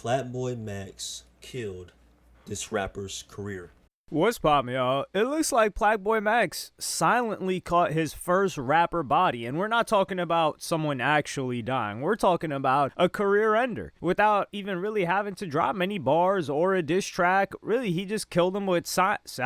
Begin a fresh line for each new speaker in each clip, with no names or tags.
PlaqueBoyMax killed this rapper's career.
What's poppin', y'all? It looks like PlaqueBoyMax silently caught his first rapper body, and we're not talking about someone actually dying. We're talking about a career ender without even really having to drop many bars or a diss track. Really, he just killed him with silence.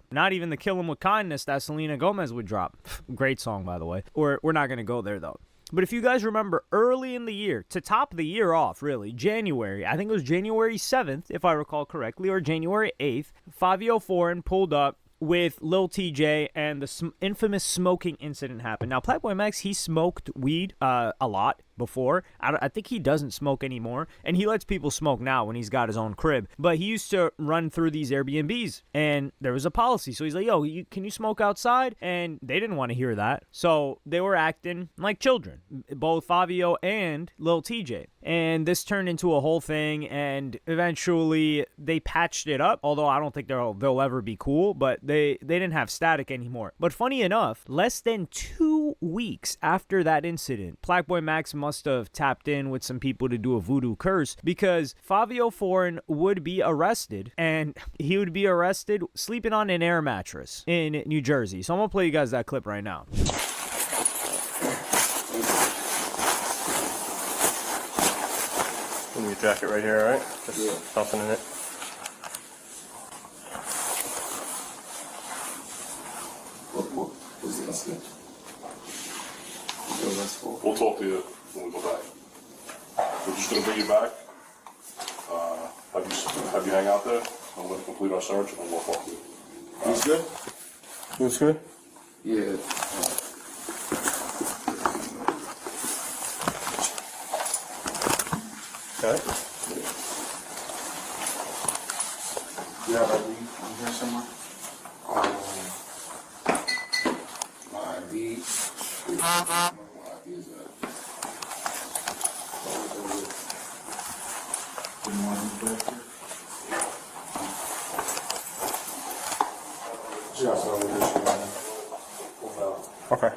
Not even the kill him with kindness that Selena Gomez would drop. Great song, by the way. We're not gonna go there though. But if you guys remember early in the year, to top the year off, really, January, I think it was January 7th, if I recall correctly, or January 8th, Fabio Foreign pulled up with Lil TJ and the infamous smoking incident happened. Now, PlaqueBoyMax, he smoked weed a lot before. I think he doesn't smoke anymore, and he lets people smoke now when he's got his own crib. But he used to run through these Airbnbs, and there was a policy. So he's like, yo, can you smoke outside? And they didn't want to hear that. So they were acting like children, both Fabio and Lil TJ. And this turned into a whole thing, and eventually they patched it up, although I don't think they'll ever be cool, but they didn't have static anymore. But funny enough, less than 2 weeks after that incident, PlaqueBoyMax must have tapped in with some people to do a voodoo curse, because Fabio Foreign would be arrested, and he would be arrested sleeping on an air mattress in New Jersey. So I'm gonna play you guys that clip right now.
Your jacket right here, all right? Just something in it.
We'll talk to you when we go back. We're just gonna bring you back. Have you hang out there. I'm gonna complete our search and then we'll talk to you.
He's good? He's good?
Yeah.
Okay.
You have ID in here somewhere? My ID. My ID is that.
Okay.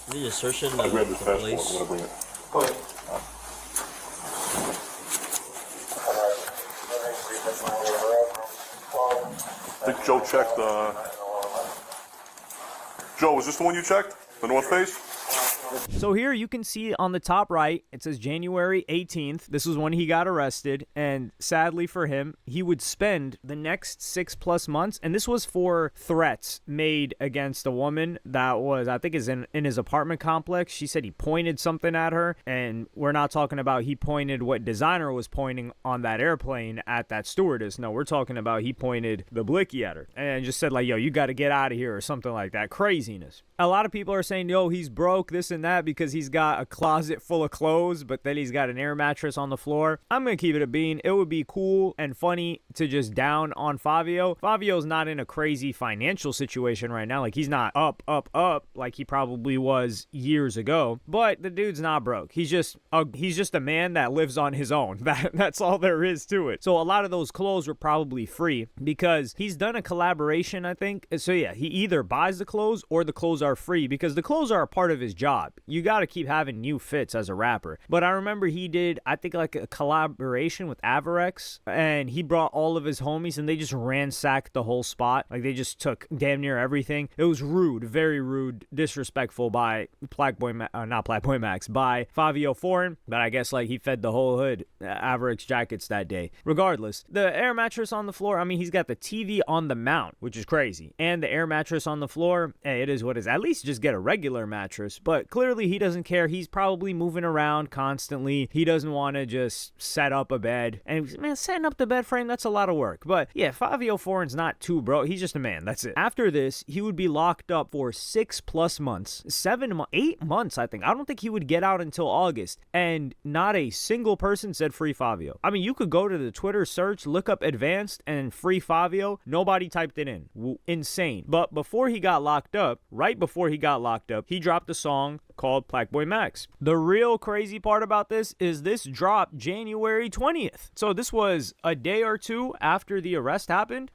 The assertion
I
of
grabbed this
the
passport.
police.
I'm gonna bring it.
Go ahead.
I think Joe checked. Joe, is this the one you checked? The North Face?
So here you can see on the top right, it says January 18th. This was when he got arrested, and sadly for him, he would spend the next 6+ months, and this was for threats made against a woman that was, I think, is in his apartment complex. She said he pointed something at her, and we're not talking about he pointed what designer was pointing on that airplane at that stewardess. No, we're talking about he pointed the blicky at her and just said like, yo, you got to get out of here or something like that. Craziness. A lot of people are saying, yo, he's broke, this and that, because he's got a closet full of clothes, but then he's got an air mattress on the floor. I'm going to keep it a bean. It would be cool and funny to just down on Fabio. Fabio's not in a crazy financial situation right now. Like, he's not up like he probably was years ago, but the dude's not broke. He's just a man that lives on his own. That's all there is to it. So a lot of those clothes were probably free because he's done a collaboration, I think. So yeah, he either buys the clothes or the clothes are free, because the clothes are a part of his job. You got to keep having new fits as a rapper. But I remember he did, I think, like a collaboration with Averex, and he brought all of his homies and they just ransacked the whole spot. Like, they just took damn near everything. It was rude, very rude, disrespectful by PlaqueBoyMax, by Fabio Foreign. But I guess like he fed the whole hood Averex jackets that day. Regardless, the air mattress on the floor, I mean, he's got the TV on the mount, which is crazy, and the air mattress on the floor. Hey, it is what it is. At least just get a regular mattress. But clearly he doesn't care. He's probably moving around constantly. He doesn't want to just set up a bed. And man, setting up the bed frame, that's a lot of work. But yeah, Fabio Foreign's not too bro. He's just a man. That's it. After this, he would be locked up for 6+ months. 8 months, I think. I don't think he would get out until August. And not a single person said free Fabio. I mean, you could go to the Twitter search, look up advanced and free Fabio. Nobody typed it in. Insane. But before he got locked up, right before he got locked up, he dropped a song called PlaqueBoyMax. The real crazy part about this is this dropped January 20th. So this was a day or two after the arrest happened.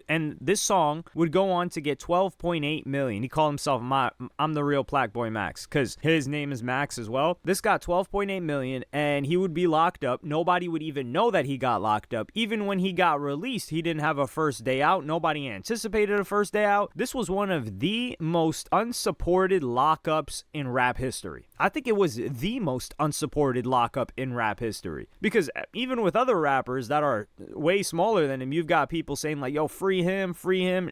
And this song would go on to get 12.8 million. He called himself I'm the real PlaqueBoyMax because his name is Max as well. This got 12.8 million and he would be locked up. Nobody would even know that he got locked up. Even when he got released, he didn't have a first day out. Nobody anticipated a first day out. This was one of the most unsupported lockups in rap history. I think it was the most unsupported lockup in rap history because even with other rappers that are way smaller than him, you've got people saying like, yo, free him.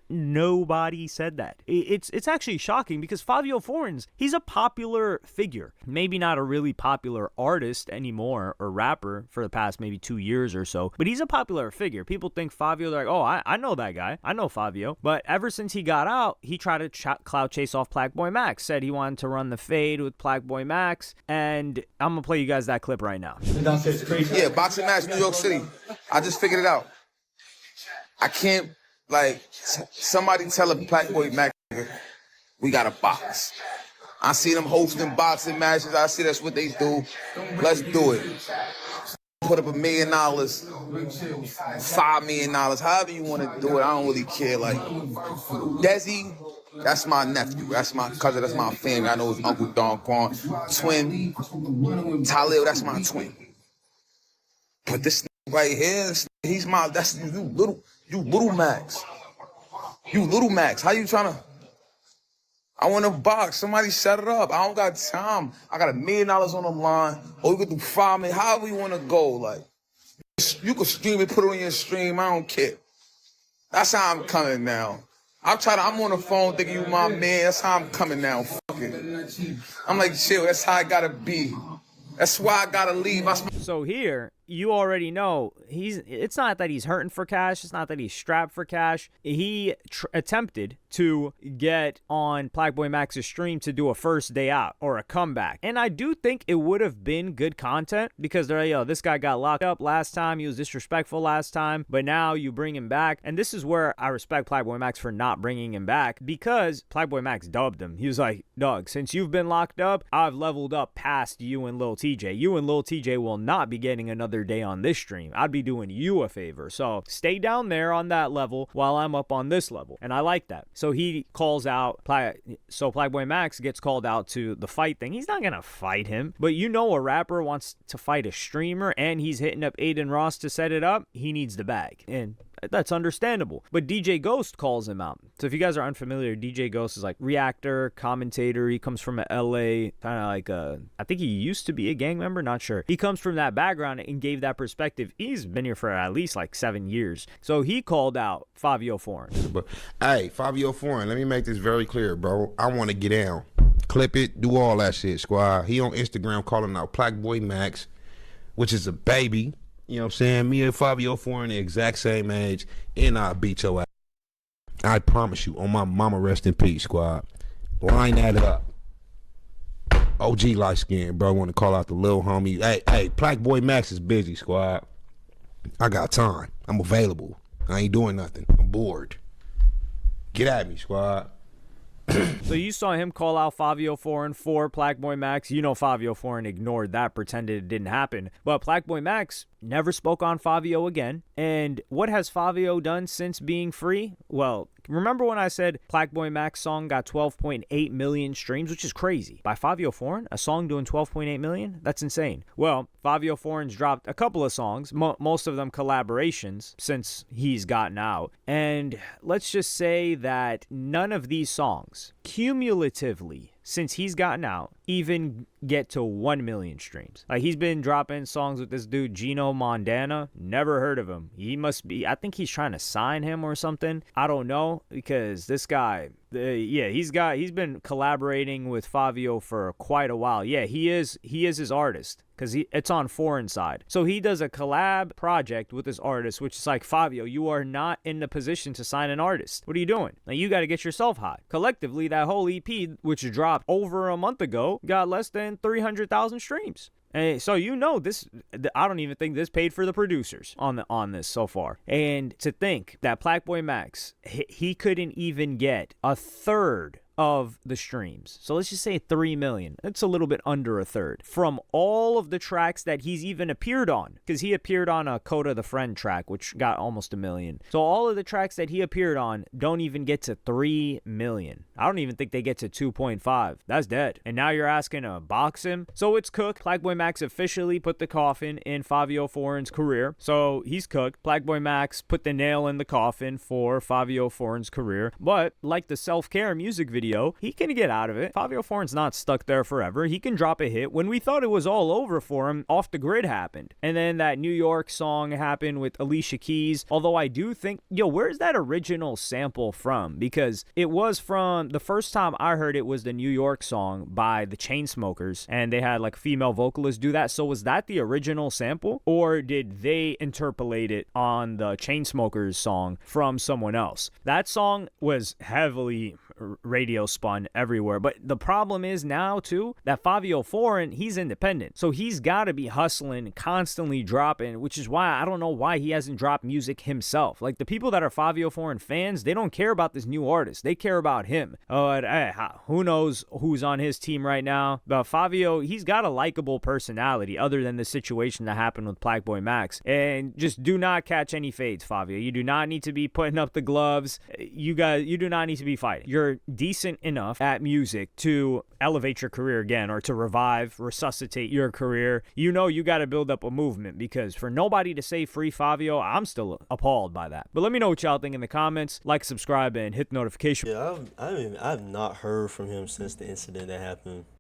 Nobody said that. It's actually shocking because Fabio Foreign's, he's a popular figure. Maybe not a really popular artist anymore or rapper for the past maybe 2 years or so, but he's a popular figure. People think Fabio, they're like, oh, I know that guy. I know Fabio. But ever since he got out, he tried to clout chase off PlaqueBoyMax, said he wanted to run the fade with PlaqueBoyMax, and I'm going to play you guys that clip right now.
Yeah, boxing match, New York City. I just figured it out. I can't, somebody tell a PlaqueBoyMax, we got a box. I see them hosting boxing matches. I see that's what they do. Let's do it. Put up $1 million, $5 million, however you want to do it. I don't really care. Like, Desi, that's my nephew. That's my cousin. That's my family. I know his uncle Don Quan. Twin, Talib, that's my twin. But this right here, he's my, that's you little Max. You little Max. How you trying to? I want to box. Somebody set it up. I don't got time. I got $1 million on the line. Or we could do 5 million. However you want to go. Like, you could stream it, put it on your stream. I don't care. That's how I'm coming now. I'm on the phone thinking you my man. That's how I'm coming now. Fuck it. I'm like, chill. That's how I gotta be. That's why I gotta leave.
So here, you already know it's not that he's hurting for cash. It's not that he's strapped for cash. He attempted to get on PlaqueBoyMax's stream to do a first day out or a comeback. And I do think it would have been good content because they're like, yo, this guy got locked up last time. He was disrespectful last time, but now you bring him back. And this is where I respect PlaqueBoyMax for not bringing him back because PlaqueBoyMax dubbed him. He was like, Doug, since you've been locked up, I've leveled up past you and Lil TJ. You and Lil TJ will not be getting another day on this stream. I'd be doing you a favor. So stay down there on that level while I'm up on this level. And I like that. So he calls out, PlaqueBoyMax gets called out to the fight thing. He's not going to fight him, but you know a rapper wants to fight a streamer and he's hitting up Aiden Ross to set it up. He needs the bag. And that's understandable. But DJ Ghost calls him out. So if you guys are unfamiliar, DJ Ghost is like reactor, commentator. He comes from LA, kind of like I think he used to be a gang member, not sure. He comes from that background and gave that perspective. He's been here for at least like 7 years. So he called out Fabio Foreign.
But hey, Fabio Foreign, let me make this very clear, bro. I want to get down. Clip it, do all that shit, squad. He on Instagram calling out PlaqueBoyMax, which is a baby. You know what I'm saying? Me and Fabio Foreign the exact same age, and I'll beat your ass. I promise you, on my mama, rest in peace, squad. Line that up. OG light skin, bro. Want to call out the little homie. Hey, PlaqueBoyMax is busy, squad. I got time. I'm available. I ain't doing nothing. I'm bored. Get at me, squad.
So you saw him call out Fabio Foreign for PlaqueBoyMax. You know Fabio Foreign ignored that, pretended it didn't happen. But PlaqueBoyMax never spoke on Fabio again. And what has Fabio done since being free? Well, remember when I said PlaqueBoyMax song got 12.8 million streams, which is crazy. By Fabio Foreign, a song doing 12.8 million? That's insane. Well, Fabio Foreign's dropped a couple of songs, most of them collaborations since he's gotten out. And let's just say that none of these songs, cumulatively, since he's gotten out, even get to 1 million streams. Like, he's been dropping songs with this dude, Gino Mondana. Never heard of him. He must be, I think he's trying to sign him or something. I don't know, because this guy Yeah, he's been collaborating with Fabio for quite a while. Yeah, he is his artist because it's on Foreign Side. So he does a collab project with his artist, which is like, Fabio, you are not in the position to sign an artist. What are you doing? Like, you got to get yourself hot. Collectively, that whole EP, which dropped over a month ago, got less than 300,000 streams. And so this, I don't even think this paid for the producers on this so far. And to think that PlaqueBoyMax, he couldn't even get a third of the streams. So let's just say 3 million. It's a little bit under a third from all of the tracks that he's even appeared on, because he appeared on a Coda the Friend track, which got almost 1 million. So all of the tracks that he appeared on don't even get to 3 million. I don't even think they get to 2.5. That's dead. And now you're asking to box him? So it's cooked. PlaqueBoyMax officially put the coffin in Fabio Foreign's career. So he's cooked. PlaqueBoyMax put the nail in the coffin for Fabio Foreign's career. But like the Self-Care music video, he can get out of it. Fabio Foreign's not stuck there forever. He can drop a hit. When we thought it was all over for him, Off the Grid happened. And then that New York song happened with Alicia Keys. Although I do think, where's that original sample from? Because it was from, the first time I heard it was the New York song by the Chainsmokers. And they had like a female vocalist do that. So was that the original sample? Or did they interpolate it on the Chainsmokers song from someone else? That song was heavily radio spun everywhere. But the problem is now too that Fabio Foreign, he's independent, so he's got to be hustling, constantly dropping, which is why I don't know why he hasn't dropped music himself. Like, the people that are Fabio Foreign fans, they don't care about this new artist, they care about him. Who knows who's on his team right now, but Fabio, he's got a likable personality other than the situation that happened with PlaqueBoyMax. And just do not catch any fades, Fabio. You do not need to be putting up the gloves. You do not need to be fighting. You're decent enough at music to elevate your career again, or to resuscitate your career. You got to build up a movement, because for nobody to say free Fabio, I'm still appalled by that. But let me know what y'all think in the comments. Like, subscribe, and hit the notification.
Yeah, I've not heard from him since the incident that happened